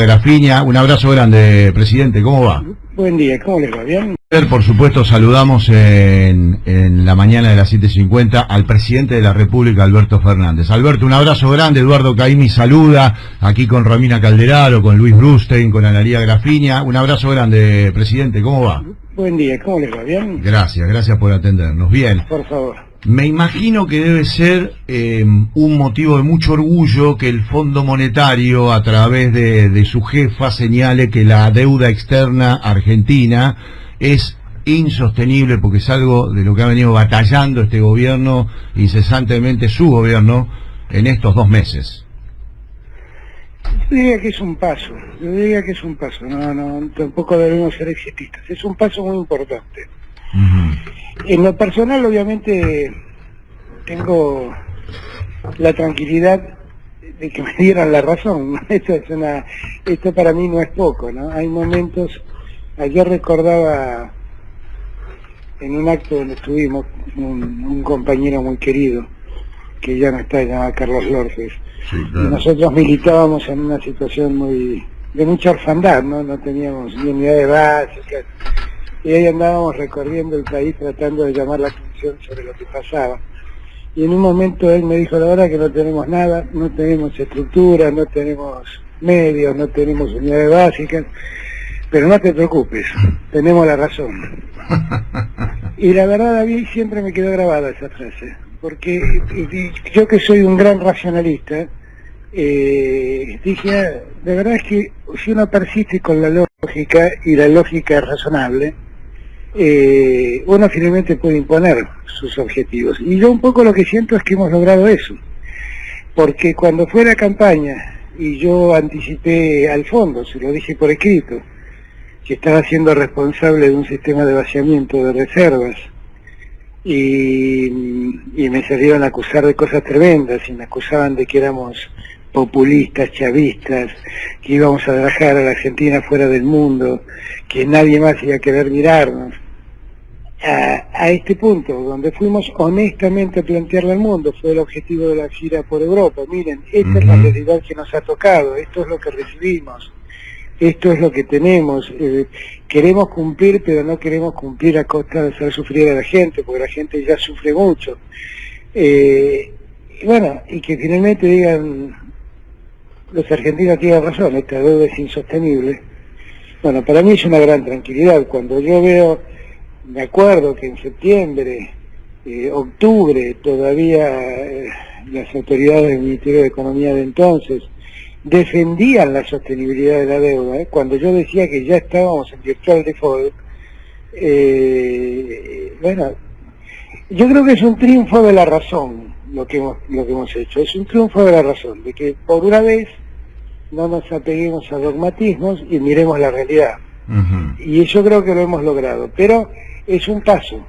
Grafiña, un abrazo grande, presidente, ¿cómo va? Buen día, ¿cómo les va? ¿Bien? Por supuesto, saludamos en la mañana de las 7:50 al presidente de la República, Alberto Fernández. Alberto, un abrazo grande. Eduardo Caimi saluda, aquí con Romina Calderaro, con Luis Brustein, con Analía Grafiña. Un abrazo grande, presidente, ¿cómo va? Buen día, ¿cómo les va? ¿Bien? Gracias por atendernos. Bien. Por favor. Me imagino que debe ser un motivo de mucho orgullo que el Fondo Monetario, a través de su jefa, señale que la deuda externa argentina es insostenible, porque es algo de lo que ha venido batallando este gobierno, incesantemente su gobierno, en estos 2 meses. Yo diría que es un paso, no, tampoco debemos ser exitistas, es un paso muy importante. En lo personal, obviamente, tengo la tranquilidad de que me dieran la razón. Esto para mí no es poco, ¿no? Hay momentos. Ayer recordaba en un acto donde estuvimos un compañero muy querido que ya no está, llamado Carlos Lorges. Sí, claro. Y nosotros militábamos en una situación de mucha orfandad, ¿no? No teníamos ni unidades básicas. Y ahí andábamos recorriendo el país tratando de llamar la atención sobre lo que pasaba. Y en un momento él me dijo: la verdad que no tenemos nada, no tenemos estructura, no tenemos medios, no tenemos unidades básicas, pero no te preocupes, tenemos la razón. Y la verdad, a mí siempre me quedó grabada esa frase, porque yo, que soy un gran racionalista, dije, de verdad es que si uno persiste con la lógica, y la lógica es razonable, uno finalmente puede imponer sus objetivos. Y yo un poco lo que siento es que hemos logrado eso, porque cuando fue la campaña y yo anticipé al fondo, se lo dije por escrito, que estaba siendo responsable de un sistema de vaciamiento de reservas, y me salieron a acusar de cosas tremendas, y me acusaban de que éramos populistas, chavistas, que íbamos a dejar a la Argentina fuera del mundo, que nadie más iba a querer mirarnos. A este punto, donde fuimos honestamente a plantearle al mundo, fue el objetivo de la gira por Europa. Miren, esta es la realidad que nos ha tocado, esto es lo que recibimos, esto es lo que tenemos. Queremos cumplir, pero no queremos cumplir a costa de hacer sufrir a la gente, porque la gente ya sufre mucho. Y bueno, y que finalmente digan: los argentinos tienen razón, esta deuda es insostenible. Bueno, para mí es una gran tranquilidad. Cuando yo veo, me acuerdo que en septiembre, octubre, todavía las autoridades del Ministerio de Economía de entonces defendían la sostenibilidad de la deuda, cuando yo decía que ya estábamos en virtual default. Bueno, yo creo que es un triunfo de la razón lo que hemos hecho, es un triunfo de la razón, de que por una vez no nos apeguemos a dogmatismos y miremos la realidad. Y eso creo que lo hemos logrado, pero es un paso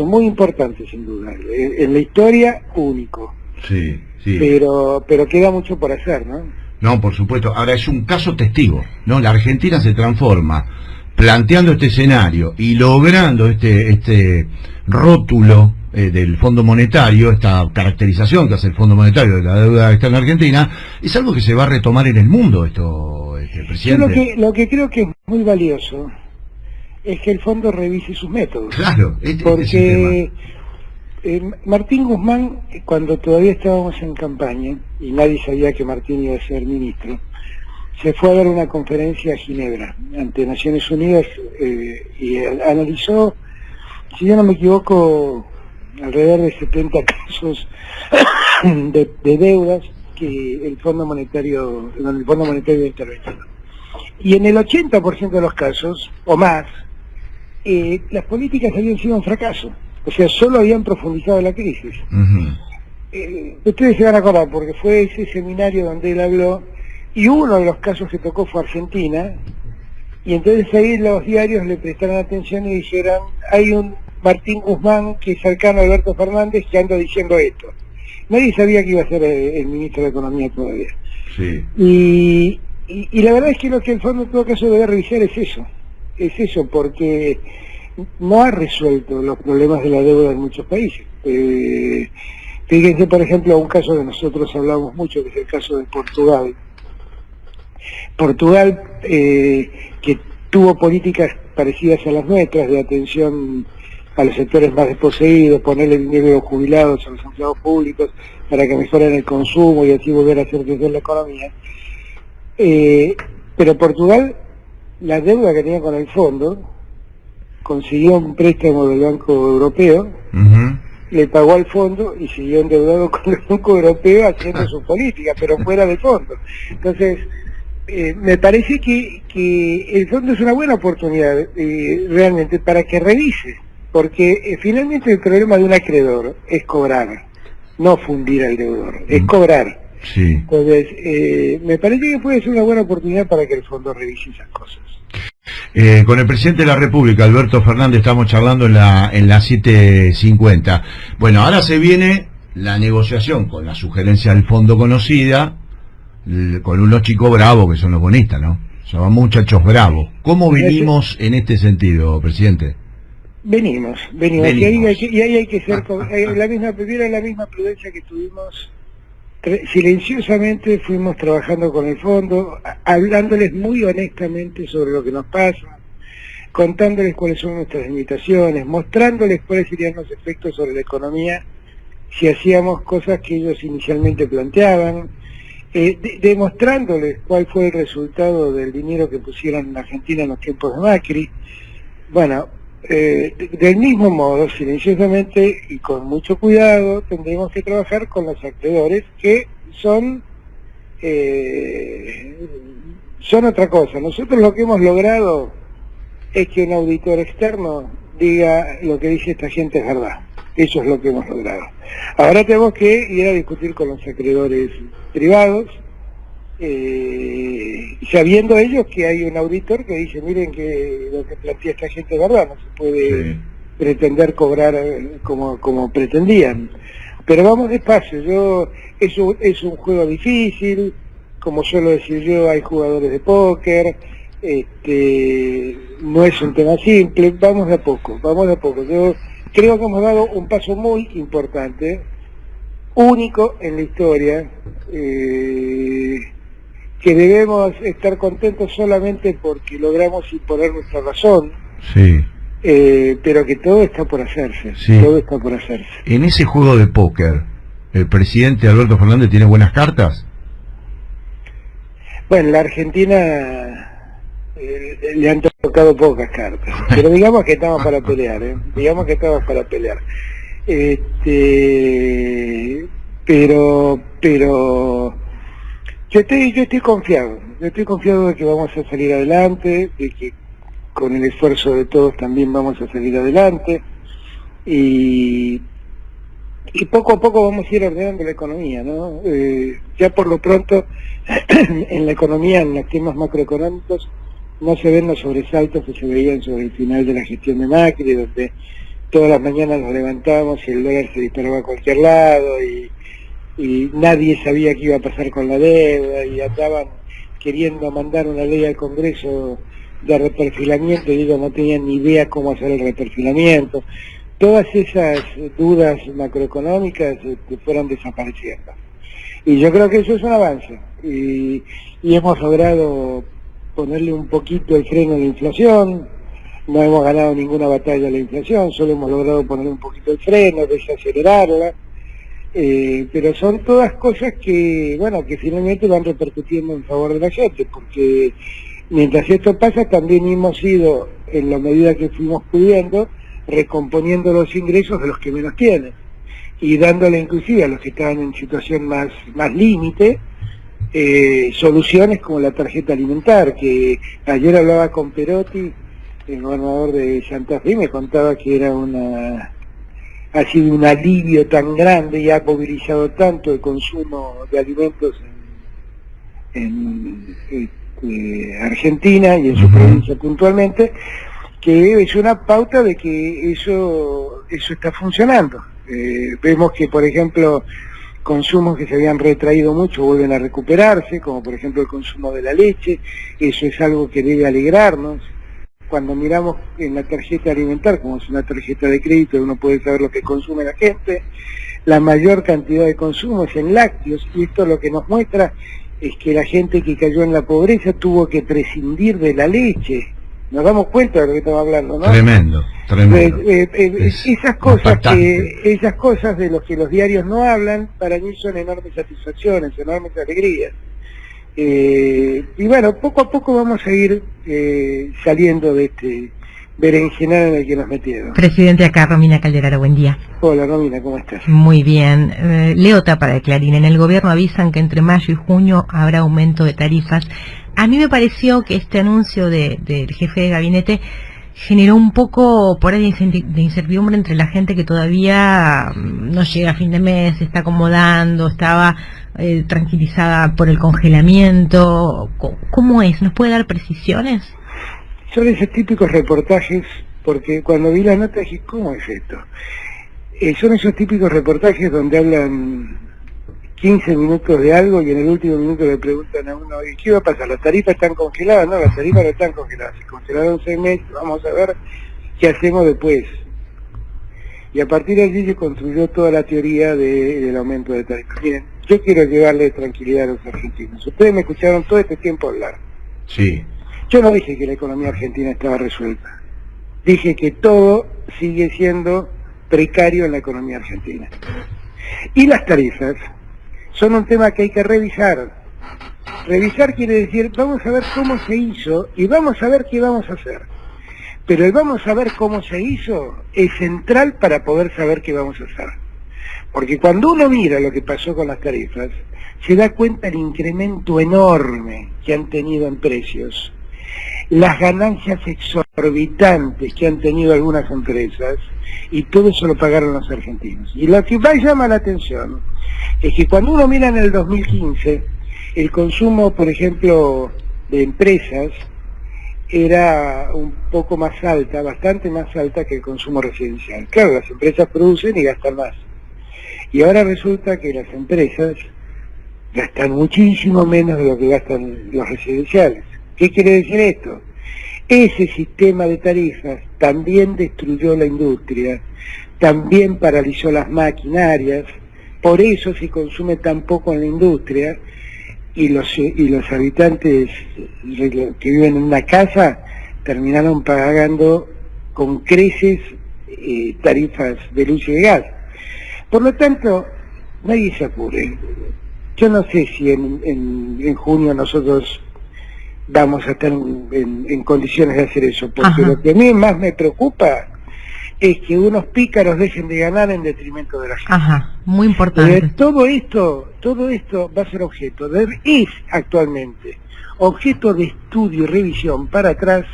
muy importante, sin duda, en la historia único. Sí. Pero queda mucho por hacer, ¿no? No, por supuesto. Ahora es un caso testigo, ¿no? La Argentina se transforma planteando este escenario y logrando este rótulo del Fondo Monetario, esta caracterización que hace el Fondo Monetario de la deuda externa argentina. Es algo que se va a retomar en el mundo, presidente. Yo lo que creo que es muy valioso es que el fondo revise sus métodos. Claro, porque Martín Guzmán, cuando todavía estábamos en campaña y nadie sabía que Martín iba a ser ministro, se fue a dar una conferencia a Ginebra ante Naciones Unidas y analizó, si yo no me equivoco, alrededor de 70 casos de deudas que el Fondo Monetario intervenido. Y en el 80% de los casos, o más, las políticas habían sido un fracaso. O sea, solo habían profundizado la crisis. Ustedes se van a acordar, porque fue ese seminario donde él habló, y uno de los casos que tocó fue Argentina, y entonces ahí los diarios le prestaron atención y dijeron: hay un Martín Guzmán que es cercano a Alberto Fernández que anda diciendo esto. Nadie sabía que iba a ser el ministro de Economía todavía. Sí. Y la verdad es que lo que el fondo en todo caso debe revisar es eso, porque no ha resuelto los problemas de la deuda en muchos países. Fíjense, por ejemplo, un caso que nosotros hablamos mucho, que es el caso de Portugal. Portugal, que tuvo políticas parecidas a las nuestras, de atención a los sectores más desposeídos, ponerle dinero a los jubilados, a los empleados públicos, para que mejoren el consumo y así volver a hacer crecer la economía. Pero Portugal, la deuda que tenía con el fondo, consiguió un préstamo del Banco Europeo, le pagó al fondo y siguió endeudado con el Banco Europeo haciendo su política, pero fuera del fondo. Entonces, me parece que el fondo es una buena oportunidad realmente para que revise, porque finalmente el problema de un acreedor es cobrar, no fundir al deudor, es cobrar. Sí. Entonces, me parece que puede ser una buena oportunidad para que el fondo revise esas cosas. Con el presidente de la República, Alberto Fernández, estamos charlando en la 7:50. Bueno, ahora se viene la negociación con la sugerencia del fondo conocida, con unos chicos bravos que son los bonistas, ¿no? Son muchachos bravos. ¿Cómo venimos en este sentido, presidente? Venimos. Y ahí hay que ser la misma prudencia que tuvimos. Silenciosamente fuimos trabajando con el fondo, hablándoles muy honestamente sobre lo que nos pasa, contándoles cuáles son nuestras limitaciones, mostrándoles cuáles serían los efectos sobre la economía si hacíamos cosas que ellos inicialmente planteaban, demostrándoles cuál fue el resultado del dinero que pusieron en Argentina en los tiempos de Macri. Bueno, del mismo modo, silenciosamente y con mucho cuidado, tendremos que trabajar con los acreedores que son otra cosa. Nosotros lo que hemos logrado es que un auditor externo diga lo que dice esta gente es verdad. Eso es lo que hemos logrado. Ahora tenemos que ir a discutir con los acreedores privados, sabiendo ellos que hay un auditor que dice, miren que lo que plantea esta gente es verdad, no se puede pretender cobrar como pretendían. Pero vamos despacio, eso es un juego difícil, como suelo decir yo, hay jugadores de póker, no es un tema simple, vamos de a poco. Yo creo que hemos dado un paso muy importante, único en la historia, que debemos estar contentos solamente porque logramos imponer nuestra razón, pero que todo está por hacerse, todo está por hacerse. En ese juego de póker, ¿el presidente Alberto Fernández tiene buenas cartas? Bueno, la Argentina le han tocado pocas cartas, pero digamos que estamos para pelear, pero yo estoy confiado de que vamos a salir adelante, de que con el esfuerzo de todos también vamos a salir adelante, y poco a poco vamos a ir ordenando la economía, ¿no? Ya por lo pronto, en la economía, en los temas macroeconómicos, no se ven los sobresaltos que se veían sobre el final de la gestión de Macri, donde todas las mañanas nos levantábamos y el dólar se disparaba a cualquier lado, y nadie sabía qué iba a pasar con la deuda, y andaban queriendo mandar una ley al Congreso de reperfilamiento, y ellos no tenían ni idea cómo hacer el reperfilamiento. Todas esas dudas macroeconómicas fueron desapareciendo. Y yo creo que eso es un avance, y hemos logrado ponerle un poquito el freno a la inflación. No hemos ganado ninguna batalla a la inflación, solo hemos logrado poner un poquito el freno, desacelerarla. Pero son todas cosas que, bueno, que finalmente van repercutiendo en favor de la gente, porque mientras esto pasa también hemos ido, en la medida que fuimos pudiendo, recomponiendo los ingresos de los que menos tienen, y dándole inclusive a los que estaban en situación más límite, soluciones como la tarjeta alimentar, que ayer hablaba con Perotti, el gobernador de Santa Fe, y me contaba que era ha sido un alivio tan grande y ha movilizado tanto el consumo de alimentos en Argentina y en su provincia puntualmente, que es una pauta de que eso está funcionando. Vemos que, por ejemplo, consumos que se habían retraído mucho vuelven a recuperarse, como por ejemplo el consumo de la leche. Eso es algo que debe alegrarnos. Cuando miramos en la tarjeta alimentar, como es una tarjeta de crédito, uno puede saber lo que consume la gente. La mayor cantidad de consumo es en lácteos, y esto lo que nos muestra es que la gente que cayó en la pobreza tuvo que prescindir de la leche. Nos damos cuenta de lo que estamos hablando, ¿no? Tremendo, tremendo. Esas cosas de los que los diarios no hablan, para mí son enormes satisfacciones, enormes alegrías. Y bueno, poco a poco vamos a ir saliendo de este berenjenal en el que nos metieron. Presidente, acá Romina Calderaro, buen día. Hola Romina, ¿cómo estás? Muy bien. Leo tapa de Clarín. En el gobierno avisan que entre mayo y junio habrá aumento de tarifas. A mí me pareció que este anuncio del jefe de gabinete generó un poco por ahí de incertidumbre entre la gente que todavía no llega a fin de mes, se está acomodando, estaba tranquilizada por el congelamiento. ¿Cómo es? ¿Nos puede dar precisiones? Son esos típicos reportajes, porque cuando vi la nota dije, ¿cómo es esto? Son esos típicos reportajes donde hablan 15 minutos de algo y en el último minuto le preguntan a uno, ¿y qué va a pasar? ¿Las tarifas están congeladas? No, las tarifas no están congeladas. Se congelaron 6 meses, vamos a ver qué hacemos después. Y a partir de allí se construyó toda la teoría del aumento de tarifas. Miren, yo quiero llevarle tranquilidad a los argentinos. Ustedes me escucharon todo este tiempo hablar. Sí. Yo no dije que la economía argentina estaba resuelta. Dije que todo sigue siendo precario en la economía argentina. Y las tarifas son un tema que hay que revisar. Revisar quiere decir, vamos a ver cómo se hizo y vamos a ver qué vamos a hacer. Pero el vamos a ver cómo se hizo es central para poder saber qué vamos a hacer. Porque cuando uno mira lo que pasó con las tarifas, se da cuenta del incremento enorme que han tenido en precios, las ganancias exorbitantes que han tenido algunas empresas, y todo eso lo pagaron los argentinos. Y lo que más llama la atención es que cuando uno mira en el 2015, el consumo, por ejemplo, de empresas era un poco más alta, bastante más alta que el consumo residencial. Claro, las empresas producen y gastan más. Y ahora resulta que las empresas gastan muchísimo menos de lo que gastan los residenciales. ¿Qué quiere decir esto? Ese sistema de tarifas también destruyó la industria, también paralizó las maquinarias, por eso se consume tan poco en la industria y los habitantes que viven en una casa terminaron pagando con creces tarifas de luz y de gas. Por lo tanto, nadie se apure. Yo no sé si en junio nosotros vamos a estar en condiciones de hacer eso, porque lo que a mí más me preocupa es que unos pícaros dejen de ganar en detrimento de la gente. Muy importante. Todo esto va a ser es actualmente objeto de estudio y revisión para atrás,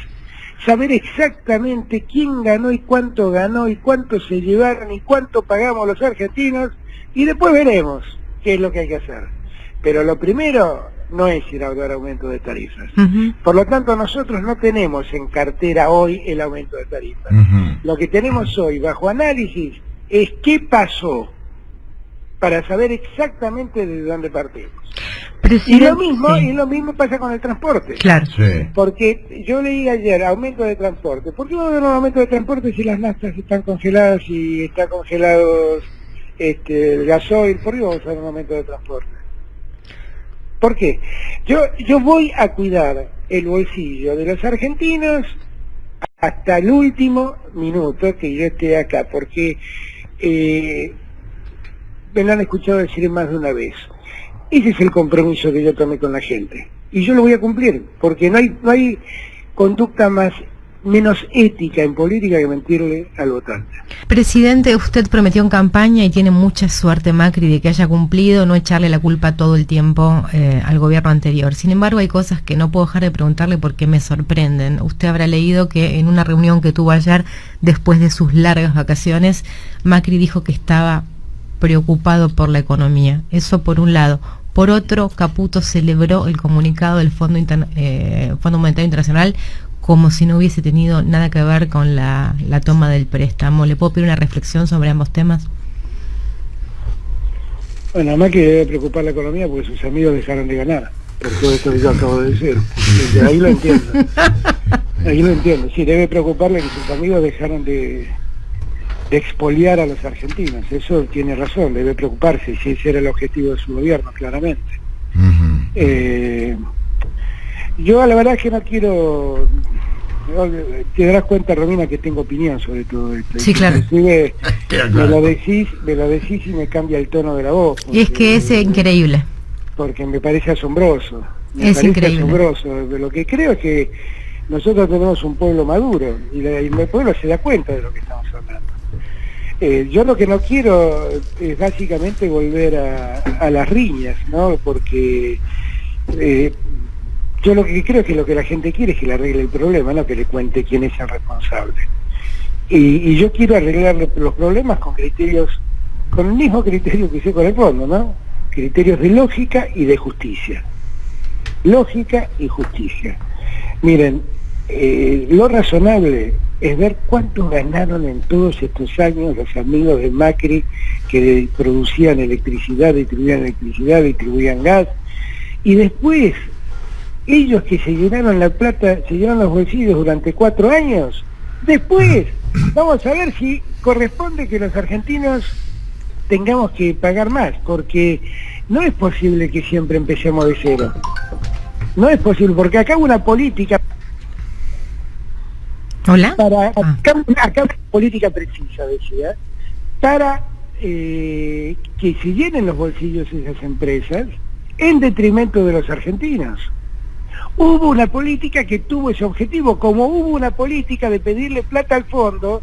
saber exactamente quién ganó y cuánto se llevaron y cuánto pagamos los argentinos, y después veremos qué es lo que hay que hacer. Pero lo primero no es ir a dar aumento de tarifas. Por lo tanto, nosotros no tenemos en cartera hoy el aumento de tarifas. Lo que tenemos hoy bajo análisis es qué pasó, para saber exactamente de dónde partimos. Y lo mismo pasa con el transporte. Claro. Sí. Porque yo leí ayer aumento de transporte. ¿Por qué no dar un aumento de transporte si las naftas están congeladas y está congelado el gasoil? ¿Por qué vamos a dar un aumento de transporte? ¿Por qué? Yo voy a cuidar el bolsillo de los argentinos hasta el último minuto que yo esté acá, porque me lo han escuchado decir más de una vez. Ese es el compromiso que yo tomé con la gente. Y yo lo voy a cumplir, porque no hay conducta menos ética en política que mentirle al votante. Presidente, usted prometió en campaña, y tiene mucha suerte Macri de que haya cumplido, no echarle la culpa todo el tiempo al gobierno anterior. Sin embargo, hay cosas que no puedo dejar de preguntarle porque me sorprenden. Usted habrá leído que en una reunión que tuvo ayer, después de sus largas vacaciones, Macri dijo que estaba preocupado por la economía. Eso por un lado. Por otro, Caputo celebró el comunicado del Fondo Monetario Internacional como si no hubiese tenido nada que ver con la toma del préstamo. ¿Le puedo pedir una reflexión sobre ambos temas? Bueno, más que debe preocupar la economía porque sus amigos dejaron de ganar, por todo esto que yo acabo de decir. Ahí lo entiendo. Sí, debe preocuparle que sus amigos dejaron de expoliar a los argentinos. Eso tiene razón, debe preocuparse, si ese era el objetivo de su gobierno, claramente. Yo la verdad es que no quiero... Te darás cuenta, Romina, que tengo opinión sobre todo esto. Sí, claro. Inclusive, me lo decís y me cambia el tono de la voz. Y es que es increíble. Porque me parece asombroso. Es increíble. Asombroso. Lo que creo es que nosotros tenemos un pueblo maduro y el pueblo se da cuenta de lo que estamos hablando. Yo lo que no quiero es básicamente volver a las riñas, ¿no? Porque yo lo que creo es que lo que la gente quiere es que le arregle el problema, no que le cuente quién es el responsable. Y yo quiero arreglar los problemas con criterios, con el mismo criterio que hice con el fondo, ¿no? Criterios de lógica y de justicia. Lógica y justicia. Miren, lo razonable es ver cuánto ganaron en todos estos años los amigos de Macri que producían electricidad, distribuían gas, y después ellos que se llenaron la plata, se llenaron los bolsillos durante 4 años, después vamos a ver si corresponde que los argentinos tengamos que pagar más, porque no es posible que siempre empecemos de cero. No es posible, porque acá hubo una política... ¿Hola? Acá una política precisa, decía, para que se llenen los bolsillos esas empresas en detrimento de los argentinos. Hubo una política que tuvo ese objetivo, como hubo una política de pedirle plata al fondo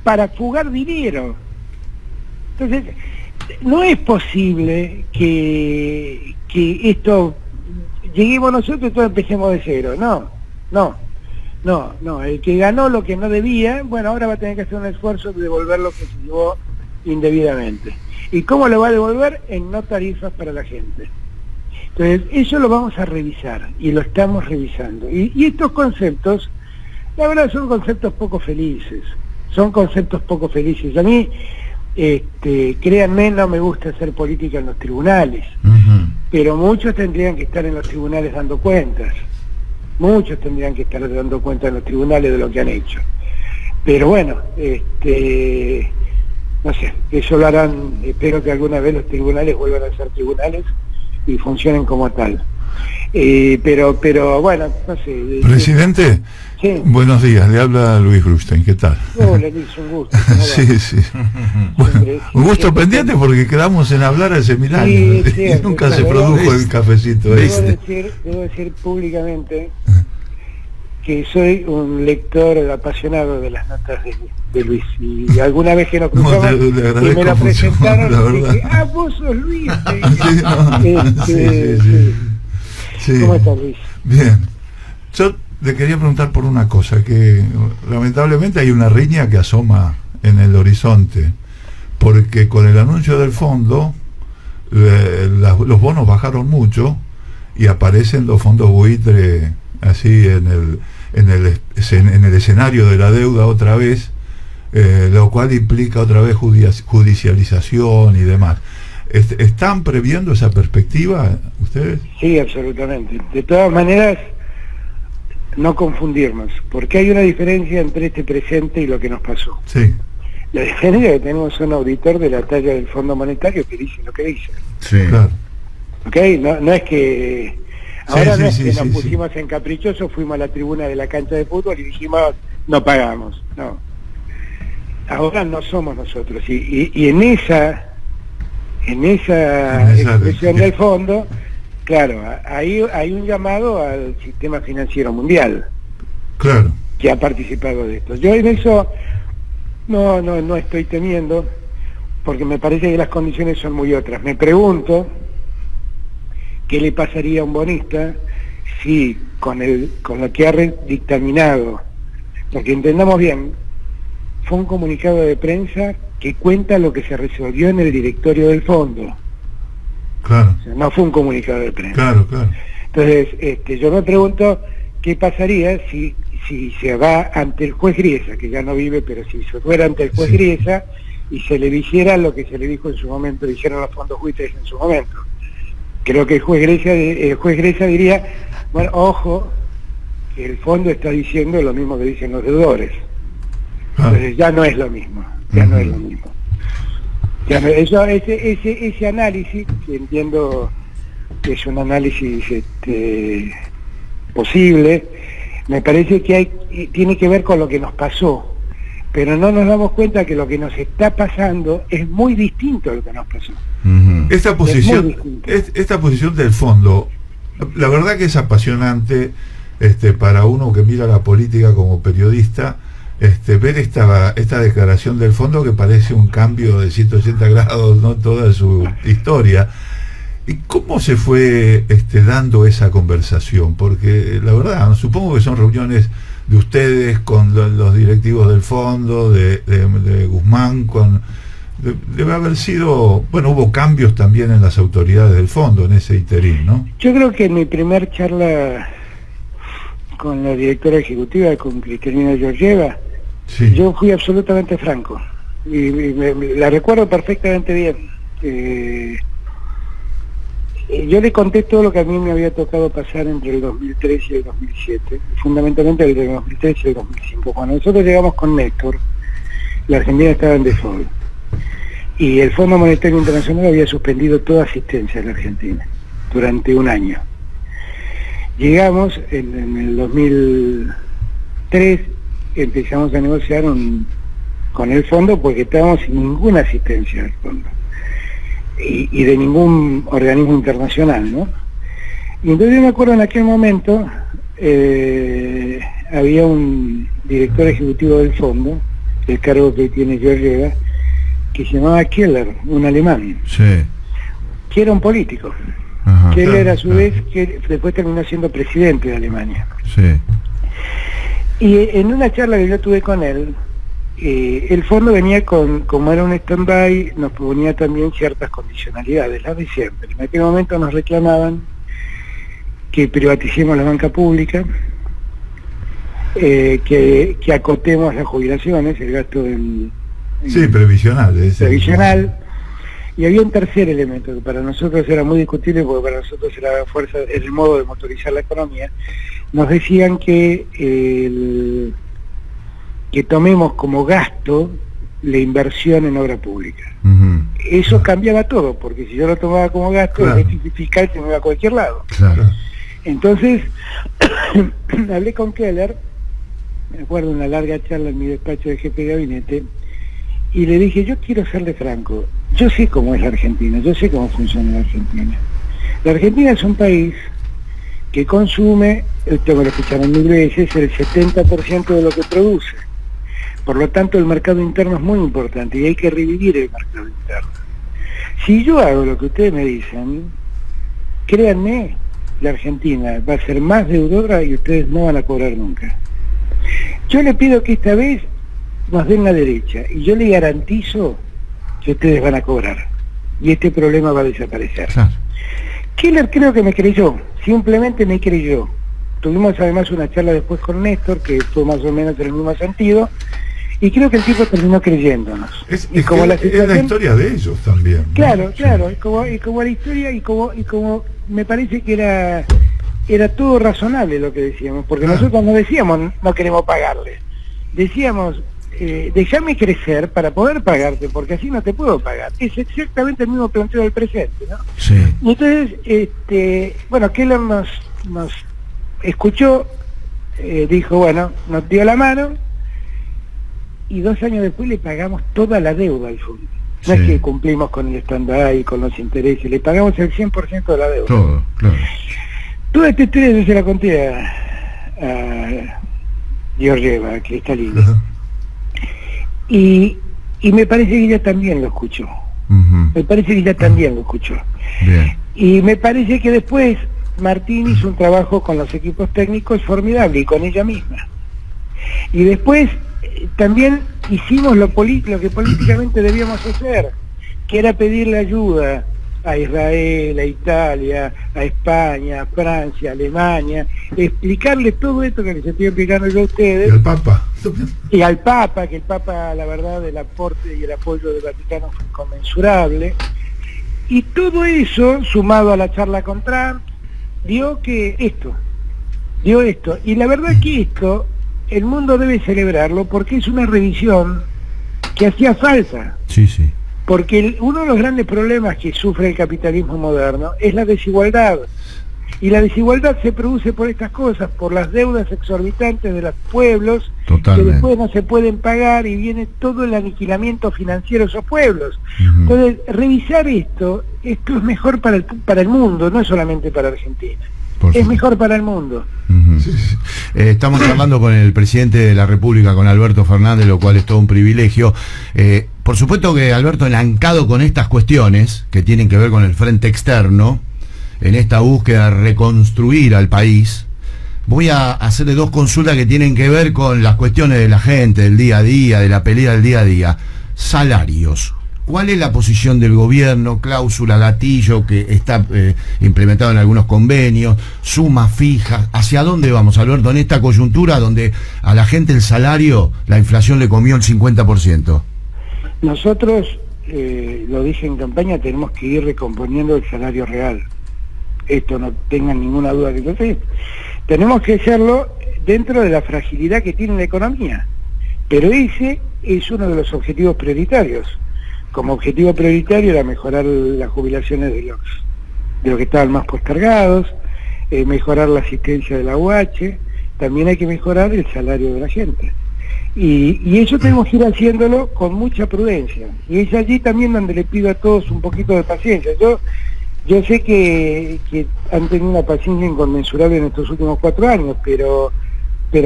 para fugar dinero. Entonces, no es posible que esto lleguemos nosotros y todos empecemos de cero. No, el que ganó lo que no debía, bueno, ahora va a tener que hacer un esfuerzo de devolver lo que se llevó indebidamente. ¿Y cómo lo va a devolver? En no tarifas para la gente. Entonces, eso lo vamos a revisar, y lo estamos revisando. Y estos conceptos, la verdad, son conceptos poco felices. A mí, créanme, no me gusta hacer política en los tribunales, pero muchos tendrían que estar en los tribunales dando cuentas. Muchos tendrían que estar dando cuenta en los tribunales de lo que han hecho. Pero bueno, no sé, eso lo harán, espero que alguna vez los tribunales vuelvan a ser tribunales y funcionen como tal. Pero bueno, no sé. Presidente, sí. Buenos días, le habla Luis Brustein, ¿qué tal? Hola Luis, un gusto. Sí. Bueno, un gusto pendiente porque quedamos en hablar al seminario y nunca se produjo el cafecito. Debo decir públicamente que soy un lector apasionado de las notas de Luis, y alguna vez que nos cruzamos y me la presentaron y dije, vos sos Luis. Sí. ¿Cómo estás, Luis? Bien. Yo le quería preguntar por una cosa, que lamentablemente hay una riña que asoma en el horizonte, porque con el anuncio del fondo los bonos bajaron mucho y aparecen los fondos buitre así en el escenario de la deuda otra vez, lo cual implica otra vez judicialización y demás. ¿Están previendo esa perspectiva ustedes? Sí, absolutamente. De todas maneras, no confundirnos, porque hay una diferencia entre este presente y lo que nos pasó. Sí. La diferencia es que tenemos un auditor de la talla del Fondo Monetario que dice lo que dice. Sí. Claro. ¿Ok? No es que... Ahora no es que nos pusimos en caprichoso, fuimos a la tribuna de la cancha de fútbol y dijimos, no pagamos. No. Ahora no somos nosotros. Y en esa expresión del fondo, claro, hay un llamado al sistema financiero mundial, claro, que ha participado de esto. Yo en eso no estoy temiendo, porque me parece que las condiciones son muy otras. Me pregunto qué le pasaría a un bonista si con lo que ha dictaminado, porque entendamos bien, fue un comunicado de prensa que cuenta lo que se resolvió en el directorio del fondo. Claro. O sea, no fue un comunicado de prensa. Claro. Entonces, yo me pregunto qué pasaría si se va ante el juez Griesa, que ya no vive, pero si se fuera ante el juez Griesa y se le dijera lo que se le dijo en su momento, dijeron los fondos buitres en su momento. Creo que el juez Griesa diría, bueno, ojo, que el fondo está diciendo lo mismo que dicen los deudores. Entonces ya no es lo mismo. Ese análisis, que entiendo es un análisis posible. Me parece que tiene que ver con lo que nos pasó, pero no nos damos cuenta que lo que nos está pasando es muy distinto a lo que nos pasó. Esta posición del fondo, la verdad que es apasionante para uno que mira la política como periodista, ver esta declaración del fondo, que parece un cambio de 180 grados, ¿no? Toda su historia. ¿Y cómo se fue dando esa conversación? Porque la verdad, supongo que son reuniones de ustedes con los directivos del fondo, de Guzmán, debe haber sido, bueno, hubo cambios también en las autoridades del fondo en ese interín, ¿no? Yo creo que en mi primer charla con la directora ejecutiva, con Cristalina Georgieva, sí, yo fui absolutamente franco y la recuerdo perfectamente bien. Yo le conté todo lo que a mí me había tocado pasar entre el 2003 y el 2007, fundamentalmente el del 2003 y el 2005. Cuando nosotros llegamos con Néstor, la Argentina estaba en default y el Fondo Monetario Internacional había suspendido toda asistencia a la Argentina durante un año. Llegamos en el 2003, empezamos a negociar con el fondo porque estábamos sin ninguna asistencia del fondo y de ningún organismo internacional, ¿no? Y entonces yo me acuerdo en aquel momento había un director ejecutivo del fondo, el cargo que tiene Georgieva, que se llamaba Keller, un alemán, Sí. que era un político. Ajá. Keller a su vez, que después terminó siendo presidente de Alemania. Sí. Y en una charla que yo tuve con él, el fondo venía como era un stand-by, nos ponía también ciertas condicionalidades, las de siempre. En aquel momento nos reclamaban que privaticemos la banca pública, que acotemos las jubilaciones, el gasto previsional. Previsional. Y había un tercer elemento que para nosotros era muy discutible, porque para nosotros era el modo de motorizar la economía. Nos decían que tomemos como gasto la inversión en obra pública. Eso cambiaba todo, porque si yo lo tomaba como gasto, claro, el déficit fiscal se me iba a cualquier lado. Claro. Entonces, hablé con Keller, me acuerdo, una larga charla en mi despacho de jefe de gabinete, y le dije, yo quiero serle franco, yo sé cómo es la Argentina, yo sé cómo funciona la Argentina. La Argentina es un país que consume, esto me lo escucharon 1000 veces, el 70% de lo que produce. Por lo tanto, el mercado interno es muy importante y hay que revivir el mercado interno. Si yo hago lo que ustedes me dicen, créanme, la Argentina va a ser más deudora y ustedes no van a cobrar nunca. Yo le pido que esta vez nos den la derecha y yo le garantizo que ustedes van a cobrar y este problema va a desaparecer. Claro. Keller creo que me creyó, simplemente me creyó. Tuvimos además una charla después con Néstor que fue más o menos en el mismo sentido y creo que el tipo terminó creyéndonos. Es la historia de ellos también, ¿no? Claro, claro, y como la historia y como me parece que era todo razonable lo que decíamos, porque nosotros no decíamos no queremos pagarle, decíamos déjame crecer para poder pagarte, porque así no te puedo pagar. Es exactamente el mismo planteo del presente, ¿no? Sí. Y entonces, bueno, Keller nos escuchó, dijo, bueno, nos dio la mano, y 2 años después le pagamos toda la deuda al fondo. No es que cumplimos con el stand-by, con los intereses, le pagamos el 100% de la deuda. Todo, claro. Toda esta historia yo se la conté a Georgieva, a Cristalina. Ajá. Y me parece que ella también lo escuchó. Me parece que ella también lo escuchó. Bien. Y me parece que después Martín hizo un trabajo con los equipos técnicos formidable y con ella misma. Y después también hicimos lo que políticamente debíamos hacer, que era pedirle ayuda a Israel, a Italia, a España, a Francia, a Alemania, explicarle todo esto que les estoy explicando yo a ustedes. Y al Papa. Y al Papa, que el Papa, la verdad, el aporte y el apoyo del Vaticano fue inconmensurable. Y todo eso, sumado a la charla con Trump, dio esto. Y la verdad que esto, el mundo debe celebrarlo porque es una revisión que hacía falta. Sí, sí. Porque uno de los grandes problemas que sufre el capitalismo moderno es la desigualdad. Y la desigualdad se produce por estas cosas, por las deudas exorbitantes de los pueblos, Totalmente. que después no se pueden pagar, y viene todo el aniquilamiento financiero de esos pueblos. Entonces, revisar esto es mejor para el mundo, no es solamente para Argentina. Es mejor para el mundo. Sí, sí. Estamos hablando con el presidente de la República, con Alberto Fernández, lo cual es todo un privilegio. Por supuesto que Alberto, elancado con estas cuestiones que tienen que ver con el frente externo, en esta búsqueda de reconstruir al país, voy a hacerle dos consultas que tienen que ver con las cuestiones de la gente, del día a día, de la pelea del día a día. Salarios. ¿Cuál es la posición del gobierno? Cláusula gatillo que está implementado en algunos convenios, sumas fijas. ¿Hacia dónde vamos, Alberto, en esta coyuntura donde a la gente el salario, la inflación le comió el 50%? Nosotros, lo dije en campaña, tenemos que ir recomponiendo el salario real. Esto no tengan ninguna duda que lo sé. Tenemos que hacerlo dentro de la fragilidad que tiene la economía. Pero ese es uno de los objetivos prioritarios. Como objetivo prioritario era mejorar las jubilaciones de los que estaban más postergados, mejorar la asistencia de la UH, también hay que mejorar el salario de la gente. Y eso tenemos que ir haciéndolo con mucha prudencia. Y es allí también donde le pido a todos un poquito de paciencia. Yo sé que han tenido una paciencia inconmensurable en estos últimos 4 años, pero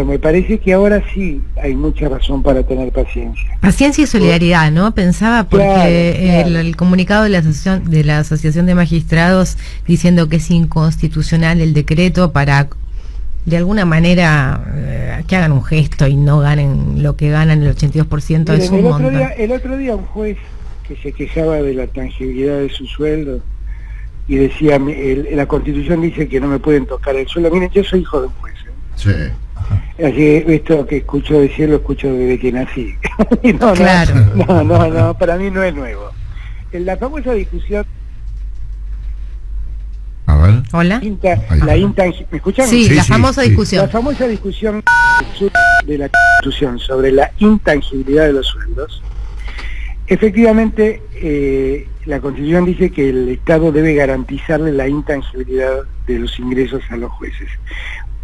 me parece que ahora sí hay mucha razón para tener paciencia. Paciencia y solidaridad, ¿no? Pensaba porque claro. El comunicado de la Asociación de Magistrados diciendo que es inconstitucional el decreto para, de alguna manera, que hagan un gesto y no ganen lo que ganan el 82%. Miren, es un montón. El otro día un juez que se quejaba de la tangibilidad de su sueldo y decía, la Constitución dice que no me pueden tocar el sueldo. Miren, yo soy hijo de un juez. Sí. Así que esto que escucho decir lo escucho desde que nací. No, claro. No, para mí no es nuevo. En la famosa discusión... A ver. Hola. ¿Me escuchan? Sí, la famosa discusión. La famosa discusión de la Constitución sobre la intangibilidad de los sueldos. Efectivamente, la Constitución dice que el Estado debe garantizarle la intangibilidad de los ingresos a los jueces.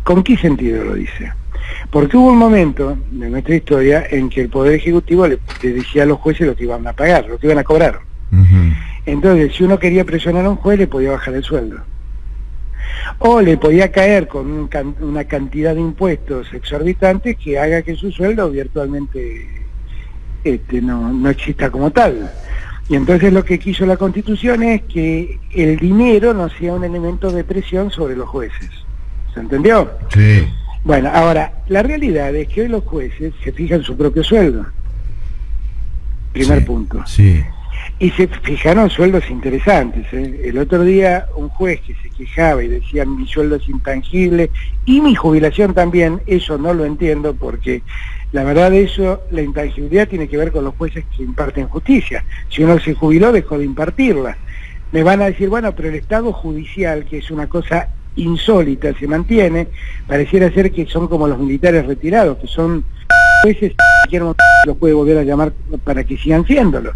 ¿Con qué sentido lo dice? Porque hubo un momento de nuestra historia en que el Poder Ejecutivo le decía a los jueces lo que iban a pagar, lo que iban a cobrar. Entonces, si uno quería presionar a un juez, le podía bajar el sueldo. O le podía caer con una cantidad de impuestos exorbitantes que haga que su sueldo virtualmente no exista como tal. Y entonces lo que quiso la Constitución es que el dinero no sea un elemento de presión sobre los jueces. ¿Se entendió? Sí. Bueno, ahora, la realidad es que hoy los jueces se fijan su propio sueldo. Primer punto. Sí. Y se fijaron sueldos interesantes. El otro día un juez que se quejaba y decía mi sueldo es intangible y mi jubilación también, eso no lo entiendo porque la verdad eso, la intangibilidad tiene que ver con los jueces que imparten justicia. Si uno se jubiló dejó de impartirla. Me van a decir, bueno, pero el Estado judicial, que es una cosa insólita, se mantiene, pareciera ser que son como los militares retirados, que son jueces que los puede volver a llamar para que sigan siéndolo.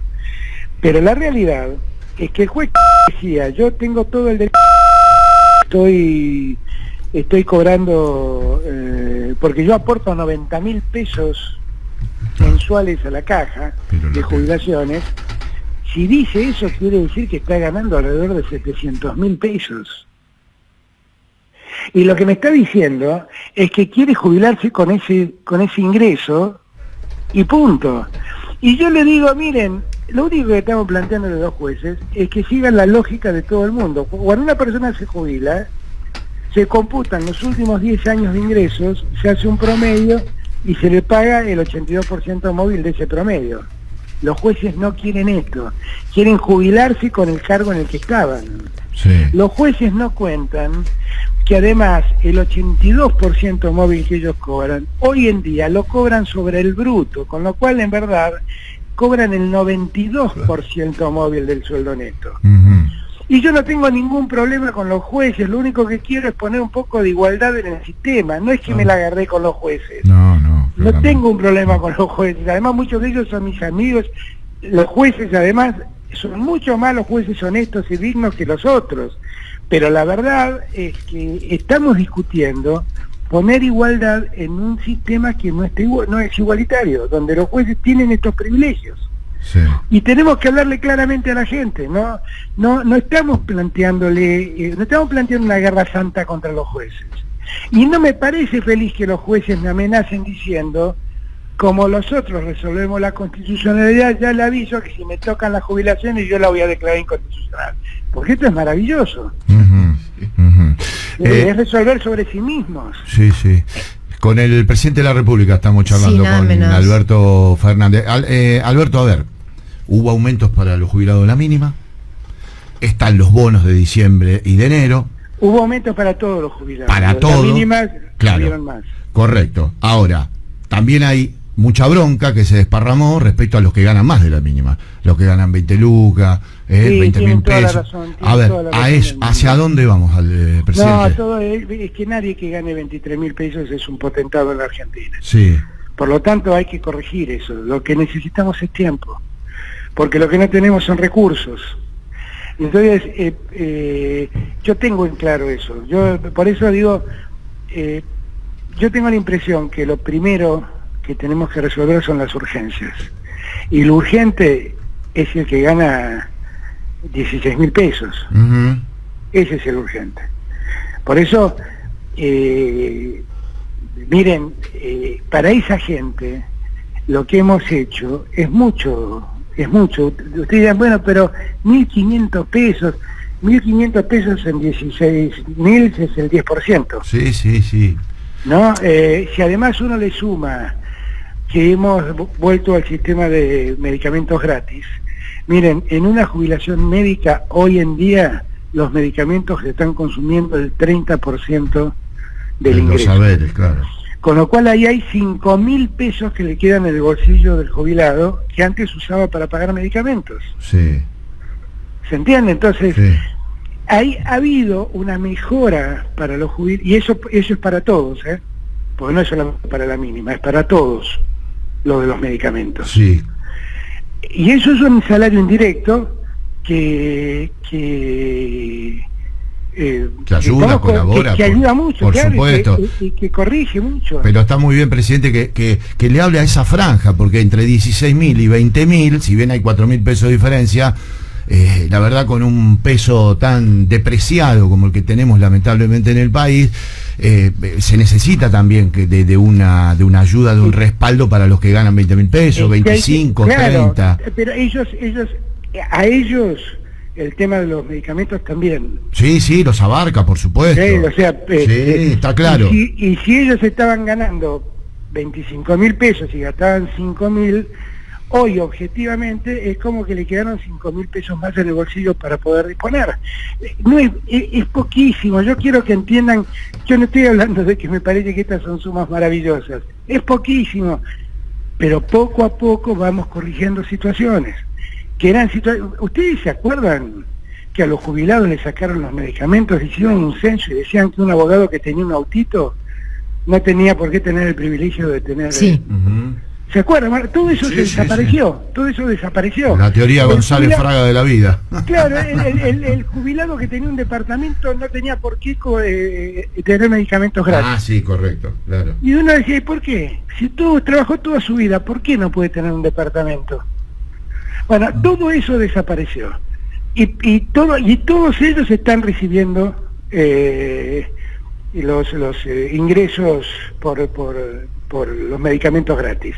Pero la realidad es que el juez decía, yo tengo todo el derecho, estoy cobrando, porque yo aporto 90.000 pesos mensuales a la caja de jubilaciones. Si dice eso, quiere decir que está ganando alrededor de 700.000 pesos. Y lo que me está diciendo es que quiere jubilarse con ese ingreso y punto. Y yo le digo, miren, lo único que estamos planteando de los jueces es que sigan la lógica de todo el mundo. Cuando una persona se jubila, se computan los últimos 10 años de ingresos, se hace un promedio y se le paga el 82% móvil de ese promedio. Los jueces no quieren esto, quieren jubilarse con el cargo en el que estaban. Sí. Los jueces no cuentan que además el 82% móvil que ellos cobran, hoy en día lo cobran sobre el bruto, con lo cual en verdad cobran el 92% móvil del sueldo neto. Y yo no tengo ningún problema con los jueces, lo único que quiero es poner un poco de igualdad en el sistema, no es que me la agarré con los jueces. No tengo un problema con los jueces, además muchos de ellos son mis amigos los jueces además son mucho más los jueces honestos y dignos que los otros, pero la verdad es que estamos discutiendo poner igualdad en un sistema que no es igualitario, donde los jueces tienen estos privilegios. Sí. Y tenemos que hablarle claramente a la gente, no estamos planteándole, no estamos planteando una guerra santa contra los jueces. Y no me parece feliz que los jueces me amenacen diciendo, como los otros resolvemos la constitucionalidad, ya le aviso que si me tocan las jubilaciones yo la voy a declarar inconstitucional. Porque esto es maravilloso. Es resolver sobre sí mismos. Sí, sí. Con el presidente de la República estamos charlando, sí, con menos. Alberto Fernández. Alberto, a ver, hubo aumentos para los jubilados de la mínima, están los bonos de diciembre y de enero. Hubo aumentos para todos los jubilados. Para las todos, mínimas claro, subieron más. Correcto. Ahora, también hay mucha bronca que se desparramó respecto a los que ganan más de la mínima, los que ganan 20 lucas, Sí, 20 mil toda la pesos. razón, A ver, toda la razón, ¿hacia dónde vamos, al presidente? No, todo es que nadie que gane 23.000 pesos es un potentado en la Argentina. Sí. Por lo tanto hay que corregir eso. Lo que necesitamos es tiempo, porque lo que no tenemos son recursos. Entonces, yo tengo en claro eso. Yo por eso digo, yo tengo la impresión que lo primero que tenemos que resolver son las urgencias. Y lo urgente es el que gana 16.000 pesos. Uh-huh. Ese es el urgente. Por eso, miren, para esa gente lo que hemos hecho es mucho. Ustedes dirán, bueno, pero 1.500 pesos en 16.000 es el 10%. Sí, sí, sí. ¿No? Si además uno le suma que hemos vuelto al sistema de medicamentos gratis, miren, en una jubilación médica hoy en día los medicamentos se están consumiendo el 30% del ingreso. Los saberes, claro. Con lo cual ahí hay 5.000 pesos que le quedan en el bolsillo del jubilado que antes usaba para pagar medicamentos. Sí. ¿Se entiende? Entonces, Sí. ha habido una mejora para los jubilados, y eso es para todos, porque no es solamente para la mínima, es para todos lo de los medicamentos. Sí. Y eso es un salario indirecto que ayuda, colabora, que ayuda mucho, por claro, supuesto. y que corrige mucho. Pero está muy bien, presidente, que le hable a esa franja, porque entre 16.000 y 20.000, si bien hay 4.000 pesos de diferencia, la verdad, con un peso tan depreciado como el que tenemos lamentablemente en el país, se necesita también de una ayuda, de un respaldo para los que ganan 20.000 pesos, 25, claro, 30. Pero a ellos el tema de los medicamentos también. Sí, sí, los abarca, por supuesto. Sí, o sea, sí, está claro. Y si ellos estaban ganando 25.000 pesos y gastaban 5.000, hoy objetivamente es como que le quedaron 5.000 pesos más en el bolsillo para poder disponer. No es poquísimo. Yo quiero que entiendan, yo no estoy hablando de que me parece que estas son sumas maravillosas, es poquísimo, pero poco a poco vamos corrigiendo situaciones que eran situaciones. ¿Ustedes se acuerdan que a los jubilados les sacaron los medicamentos, hicieron un censo y decían que un abogado que tenía un autito no tenía por qué tener el privilegio de tener... Sí. ¿Se acuerdan? Todo eso desapareció, sí. Todo eso desapareció. La teoría González Fraga de la vida. Claro, el jubilado que tenía un departamento no tenía por qué tener medicamentos gratis. Ah, sí, correcto, claro. Y uno decía, ¿y por qué? Si trabajó toda su vida, ¿por qué no puede tener un departamento? Bueno, todo eso desapareció. Y todos ellos están recibiendo los ingresos por los medicamentos gratis.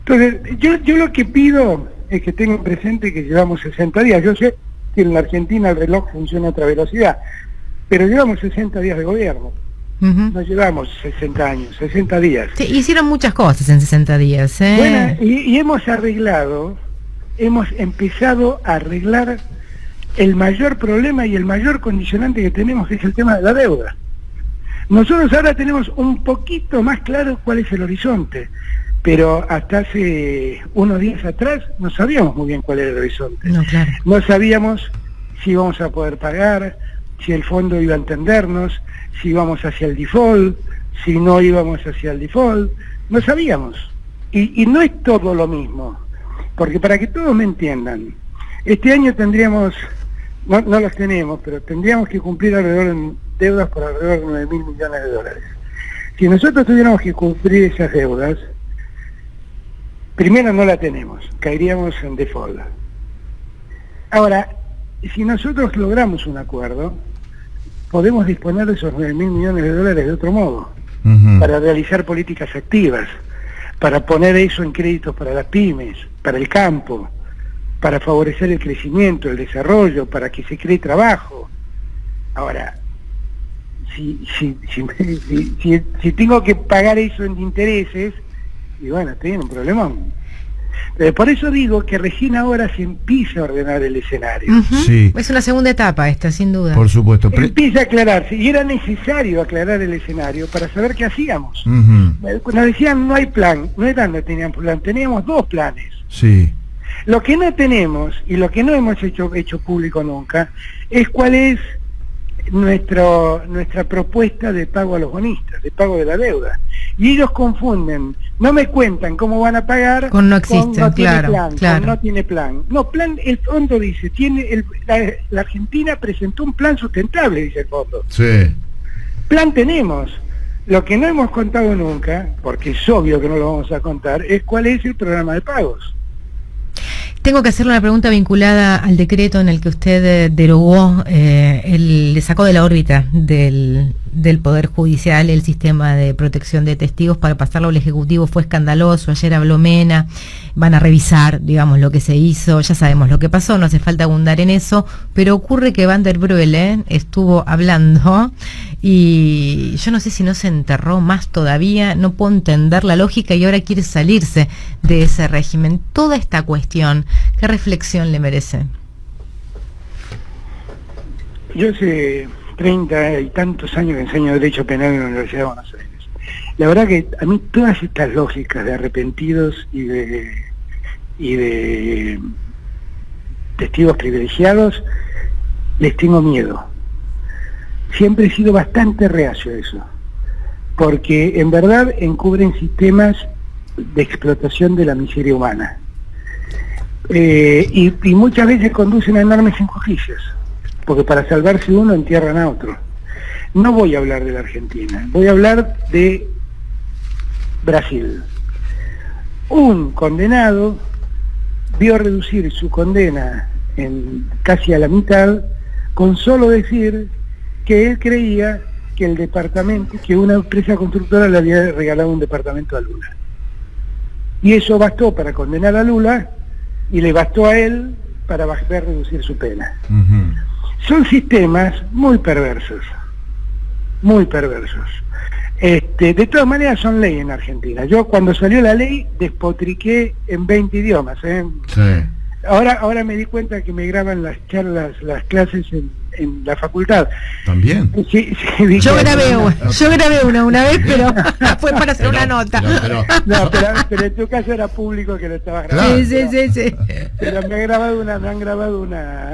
Entonces, yo lo que pido es que tengan presente que llevamos 60 días. Yo sé que en la Argentina el reloj funciona a otra velocidad, pero llevamos 60 días de gobierno. No llevamos 60 años, 60 días. Sí, hicieron muchas cosas en 60 días. Bueno, y hemos empezado a arreglar el mayor problema y el mayor condicionante que tenemos, que es el tema de la deuda. Nosotros ahora tenemos un poquito más claro cuál es el horizonte, pero hasta hace unos días atrás no sabíamos muy bien cuál era el horizonte. No, claro. No sabíamos si íbamos a poder pagar, si el fondo iba a entendernos, si íbamos hacia el default, si no íbamos hacia el default, no sabíamos. Y no es todo lo mismo. Porque para que todos me entiendan, este año tendríamos, no las tenemos, pero tendríamos que cumplir alrededor de deudas por alrededor de 9.000 millones de dólares. Si nosotros tuviéramos que cumplir esas deudas, primero no la tenemos, caeríamos en default. Ahora, si nosotros logramos un acuerdo, podemos disponer de esos 9.000 millones de dólares de otro modo, para realizar políticas activas, para poner eso en créditos para las pymes, para el campo, para favorecer el crecimiento, el desarrollo, para que se cree trabajo. Ahora, si tengo que pagar eso en intereses, y bueno, estoy en un problemón. Por eso digo que recién ahora se empieza a ordenar el escenario. Sí. Es una segunda etapa esta, sin duda. Por supuesto. Empieza a aclararse, y era necesario aclarar el escenario para saber qué hacíamos. Nos decían no hay plan, no era no teníamos plan, teníamos 2 planes. Sí. Lo que no tenemos, y lo que no hemos hecho público nunca, es cuál es nuestra propuesta de pago a los bonistas, de pago de la deuda. Y ellos confunden, no me cuentan cómo van a pagar con no existe, no claro, tiene plan, claro. Con no tiene plan. No, plan, el fondo dice, la Argentina presentó un plan sustentable, dice el fondo. Sí. Plan tenemos. Lo que no hemos contado nunca, porque es obvio que no lo vamos a contar, es cuál es el programa de pagos. Tengo que hacerle una pregunta vinculada al decreto en el que usted derogó, le sacó de la órbita del Poder Judicial el sistema de protección de testigos para pasarlo al Ejecutivo. Fue escandaloso, ayer habló Mena, van a revisar, digamos, lo que se hizo, ya sabemos lo que pasó, no hace falta abundar en eso, pero ocurre que Van der Broele estuvo hablando y yo no sé si no se enterró más todavía, no puedo entender la lógica y ahora quiere salirse de ese régimen. Toda esta cuestión, ¿qué reflexión le merece? Yo hace 30 y tantos años que enseño Derecho Penal en la Universidad de Buenos Aires. La verdad que a mí todas estas lógicas de arrepentidos y de testigos privilegiados les tengo miedo. Siempre he sido bastante reacio a eso, porque en verdad encubren sistemas de explotación de la miseria humana. Y muchas veces conducen a enormes injusticias, porque para salvarse uno entierran a otro. No voy a hablar de la Argentina, voy a hablar de Brasil. Un condenado vio reducir su condena casi a la mitad con solo decir que él creía que el departamento, que una empresa constructora le había regalado un departamento a Lula. Y eso bastó para condenar a Lula y le bastó a él para ver reducir su pena. Son sistemas muy perversos, muy perversos. De todas maneras son ley en Argentina. Yo cuando salió la ley despotriqué en 20 idiomas. Sí. Ahora me di cuenta que me graban las charlas, las clases en la facultad. ¿También? Sí, yo grabé una vez, pero fue para hacer una nota. Pero en tu caso era público que lo estabas grabando. Sí. Pero me han grabado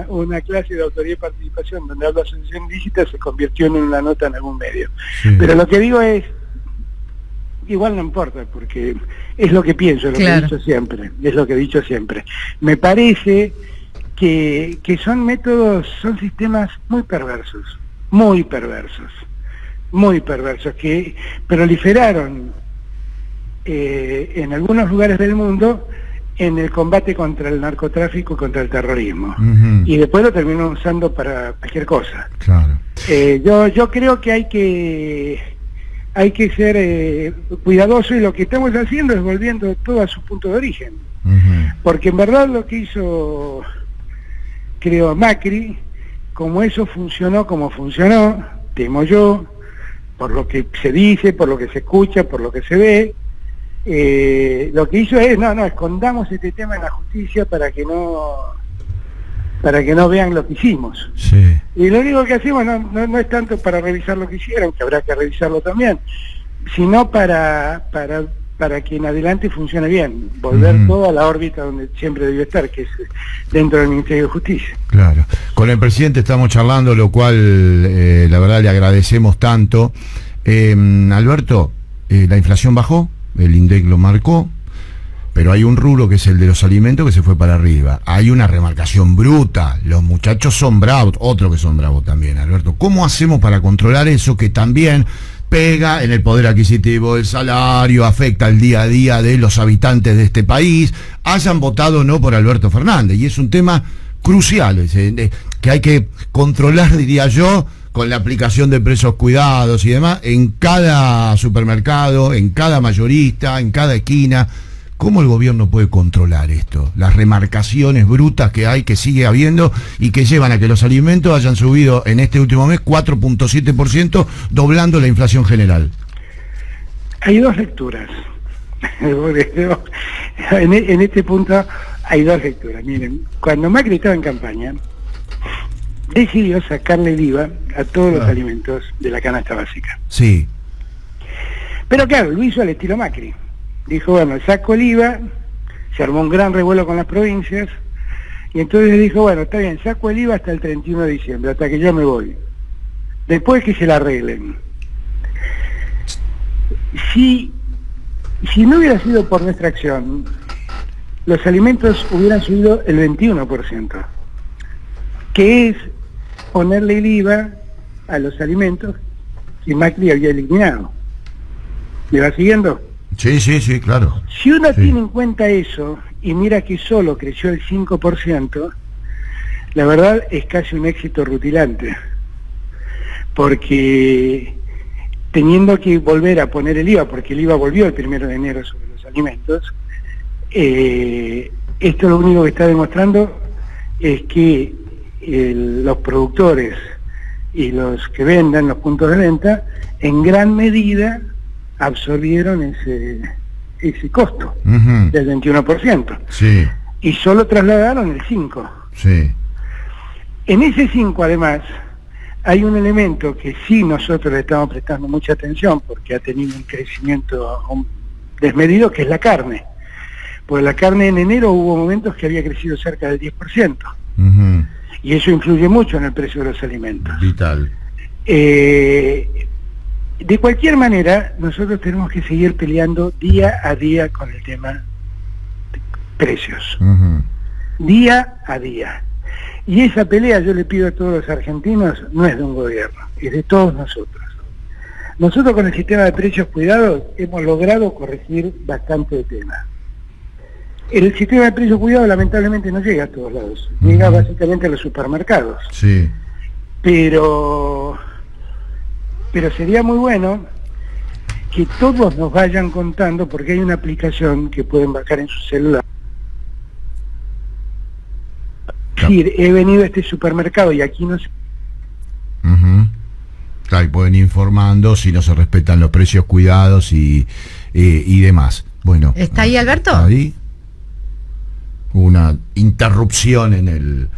una clase de autoría y participación donde hablo de asociación ilícita, se convirtió en una nota en algún medio. Sí. Pero lo que digo es, igual no importa, porque es lo que pienso, es lo que he dicho siempre, es lo que he dicho siempre. Me parece que son métodos, son sistemas muy perversos, que proliferaron en algunos lugares del mundo en el combate contra el narcotráfico y contra el terrorismo. Y después lo terminó usando para cualquier cosa. Claro. Yo creo que hay que ser cuidadoso, y lo que estamos haciendo es volviendo todo a su punto de origen. Porque en verdad lo que hizo, creo, Macri, como eso funcionó como funcionó, temo yo, por lo que se dice, por lo que se escucha, por lo que se ve, lo que hizo es, escondamos este tema en la justicia para que no vean lo que hicimos. Sí. Y lo único que hacemos no es tanto para revisar lo que hicieron, que habrá que revisarlo también, sino para que en adelante funcione bien, volver todo a la órbita donde siempre debió estar, que es dentro del Ministerio de Justicia. Claro. Con el presidente estamos charlando, lo cual la verdad le agradecemos tanto. Alberto, la inflación bajó, el INDEC lo marcó, pero hay un rubro que es el de los alimentos que se fue para arriba. Hay una remarcación bruta, los muchachos son bravos, otros que son bravos también, Alberto. ¿Cómo hacemos para controlar eso que también pega en el poder adquisitivo del salario, afecta el día a día de los habitantes de este país, hayan votado o no por Alberto Fernández? Y es un tema crucial, que hay que controlar, diría yo, con la aplicación de precios cuidados y demás, en cada supermercado, en cada mayorista, en cada esquina. ¿Cómo el gobierno puede controlar esto? Las remarcaciones brutas que hay, que sigue habiendo, y que llevan a que los alimentos hayan subido en este último mes 4.7%, doblando la inflación general. Hay dos lecturas. En este punto hay dos lecturas. Miren, cuando Macri estaba en campaña, decidió sacarle el IVA a todos los alimentos de la canasta básica. Sí. Pero claro, lo hizo al estilo Macri. Dijo, bueno, saco el IVA, se armó un gran revuelo con las provincias, y entonces dijo, bueno, está bien, saco el IVA hasta el 31 de diciembre, hasta que yo me voy. Después que se la arreglen. Si no hubiera sido por nuestra acción, los alimentos hubieran subido el 21%, que es ponerle el IVA a los alimentos que Macri había eliminado. ¿Me va siguiendo? Sí, claro. Si uno tiene en cuenta eso y mira que solo creció el 5%, la verdad es casi un éxito rutilante, porque teniendo que volver a poner el IVA, porque el IVA volvió el 1 de enero sobre los alimentos, esto lo único que está demostrando es que los productores y los que vendan los puntos de venta en gran medida absorbieron ese costo del 21%. Sí. Y solo trasladaron el 5%. Sí. En ese 5 además hay un elemento que sí nosotros le estamos prestando mucha atención porque ha tenido un crecimiento desmedido, que es la carne. Porque la carne en enero hubo momentos que había crecido cerca del 10%. Y eso influye mucho en el precio de los alimentos. Vital. De cualquier manera, nosotros tenemos que seguir peleando día a día con el tema de precios. Día a día. Y esa pelea, yo le pido a todos los argentinos, no es de un gobierno, es de todos nosotros. Nosotros con el sistema de precios cuidados hemos logrado corregir bastante el tema. El sistema de precios cuidados lamentablemente no llega a todos lados, llega básicamente a los supermercados. Sí. Pero sería muy bueno que todos nos vayan contando, porque hay una aplicación que pueden bajar en su celular. Sí, he venido a este supermercado y aquí no se... Claro, y pueden ir informando si no se respetan los precios cuidados y demás. Bueno. ¿Está ahí, Alberto? Ahí. Una interrupción en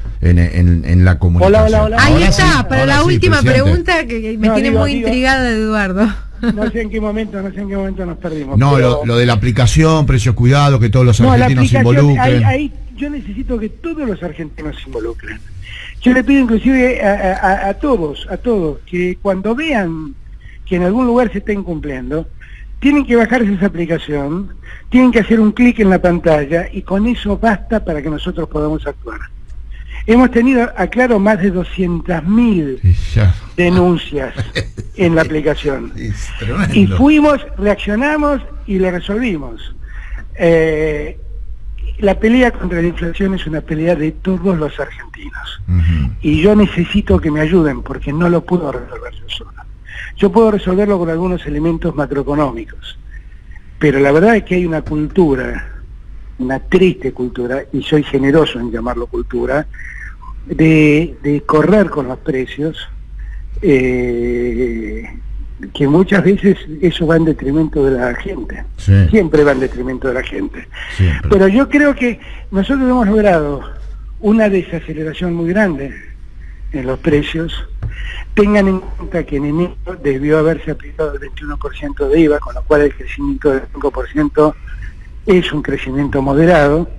la comunicación. Hola. Ahí está, para la última presidente. pregunta que me tiene muy intrigada de Eduardo. No sé en qué momento nos perdimos. No, pero... lo de la aplicación, precios cuidados, que todos los argentinos se involucren. Ahí yo necesito que todos los argentinos se involucren. Yo le pido inclusive a todos, que cuando vean que en algún lugar se está incumpliendo, tienen que bajarse esa aplicación, tienen que hacer un clic en la pantalla y con eso basta para que nosotros podamos actuar. Hemos tenido, aclaro, más de 200.000 denuncias en la aplicación. Y reaccionamos y lo resolvimos. La pelea contra la inflación es una pelea de todos los argentinos. Y yo necesito que me ayuden porque no lo puedo resolver yo solo. Yo puedo resolverlo con algunos elementos macroeconómicos, pero la verdad es que hay una cultura, una triste cultura, y soy generoso en llamarlo cultura, de correr con los precios, que muchas veces eso va en detrimento de la gente. Sí. Siempre va en detrimento de la gente. Siempre. Pero yo creo que nosotros hemos logrado una desaceleración muy grande en los precios. Tengan en cuenta que en enero debió haberse aplicado el 21% de IVA, con lo cual el crecimiento del 5% es un crecimiento moderado.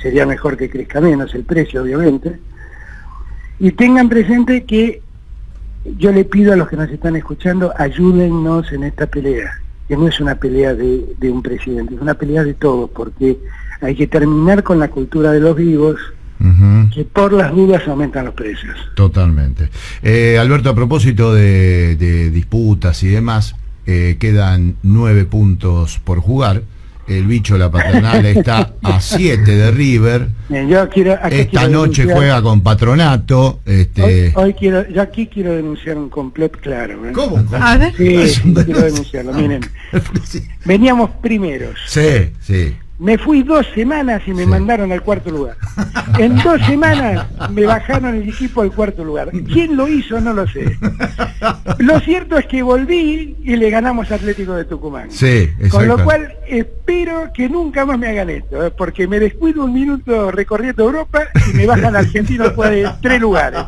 Sería mejor que crezca menos el precio, obviamente. Y tengan presente que yo le pido a los que nos están escuchando, ayúdennos en esta pelea. que no es una pelea de un presidente, es una pelea de todos, porque hay que terminar con la cultura de los vivos, que por las dudas aumentan los precios. Totalmente. Alberto, a propósito de disputas y demás, quedan 9 puntos por jugar. El bicho La Paternal está a 7 de River. Bien, esta noche juega con Patronato. Yo aquí quiero denunciar un complot claro. ¿Cómo? A ver. Sí, quiero denunciarlo. Miren, veníamos primeros. Sí. Me fui 2 semanas y me mandaron al 4º lugar. En 2 semanas me bajaron el equipo al 4º lugar. ¿Quién lo hizo? No lo sé. Lo cierto es que volví y le ganamos a Atlético de Tucumán. Sí, exacto. Con lo cual espero que nunca más me hagan esto, porque me descuido un minuto recorriendo Europa y me bajan a Argentina después de 3 lugares.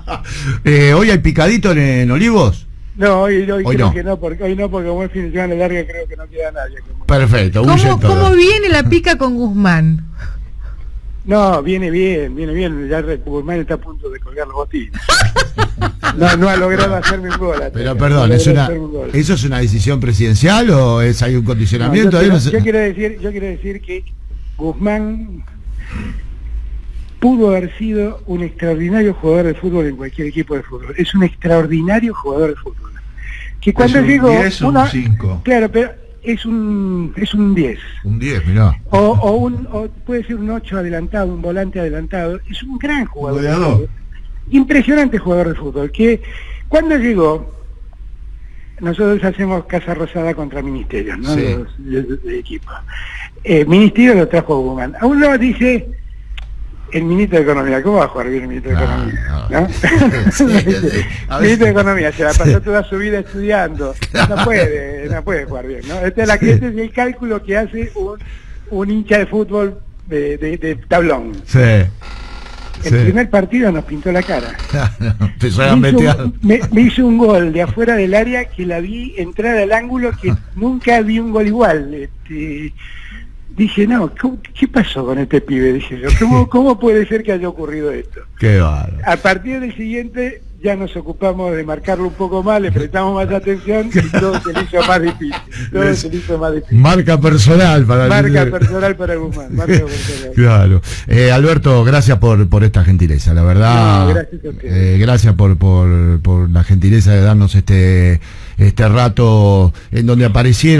¿Hoy hay picadito en Olivos? No, hoy creo no. que no, porque como es fin de semana larga creo que no queda nadie. Perfecto. ¿Cómo viene la pica con Guzmán? No, viene bien. Ya Guzmán está a punto de colgar los botines. No ha logrado hacerme un gol. Pero perdón, ¿eso es una decisión presidencial o hay un condicionamiento? Yo quiero decir que Guzmán pudo haber sido un extraordinario jugador de fútbol en cualquier equipo de fútbol. Es un extraordinario jugador de fútbol. Que cuando llegó... ¿Es un 10 o un 5? Claro, pero es un 10. Un 10, mirá. O puede ser un 8 adelantado, un volante adelantado. Es un gran jugador. Goleador. Impresionante jugador de fútbol. Que cuando llegó, nosotros hacemos Casa Rosada contra Ministerios, ¿no? Sí. De equipo. Ministerio lo trajo Guzmán. A uno dice... El ministro de Economía, ¿cómo va a jugar bien el ministro de Economía? ¿No? El ministro de Economía se la pasó toda su vida estudiando. No puede jugar bien, ¿no? Este es el cálculo que hace un hincha de fútbol de tablón. Sí. El primer partido nos pintó la cara. Me hizo un gol de afuera del área que la vi entrar al ángulo, que nunca vi un gol igual. Dije, no, ¿qué pasó con este pibe? Dije yo, ¿cómo puede ser que haya ocurrido esto? Qué bárbaro. A partir del siguiente ya nos ocupamos de marcarlo un poco más, le prestamos más atención y todo se le hizo más difícil. Marca personal para Guzmán. Claro. Alberto, gracias por esta gentileza, la verdad. No, gracias a usted. Gracias por la gentileza de darnos este rato en donde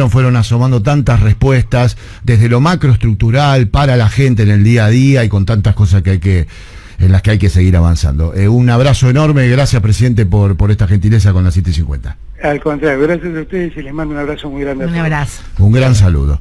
fueron asomando tantas respuestas desde lo macroestructural para la gente en el día a día y con tantas cosas en las que hay que seguir avanzando. Un abrazo enorme, gracias presidente por esta gentileza con la 750. Al contrario, gracias a ustedes y les mando un abrazo muy grande a todos. Un abrazo. Un gran saludo.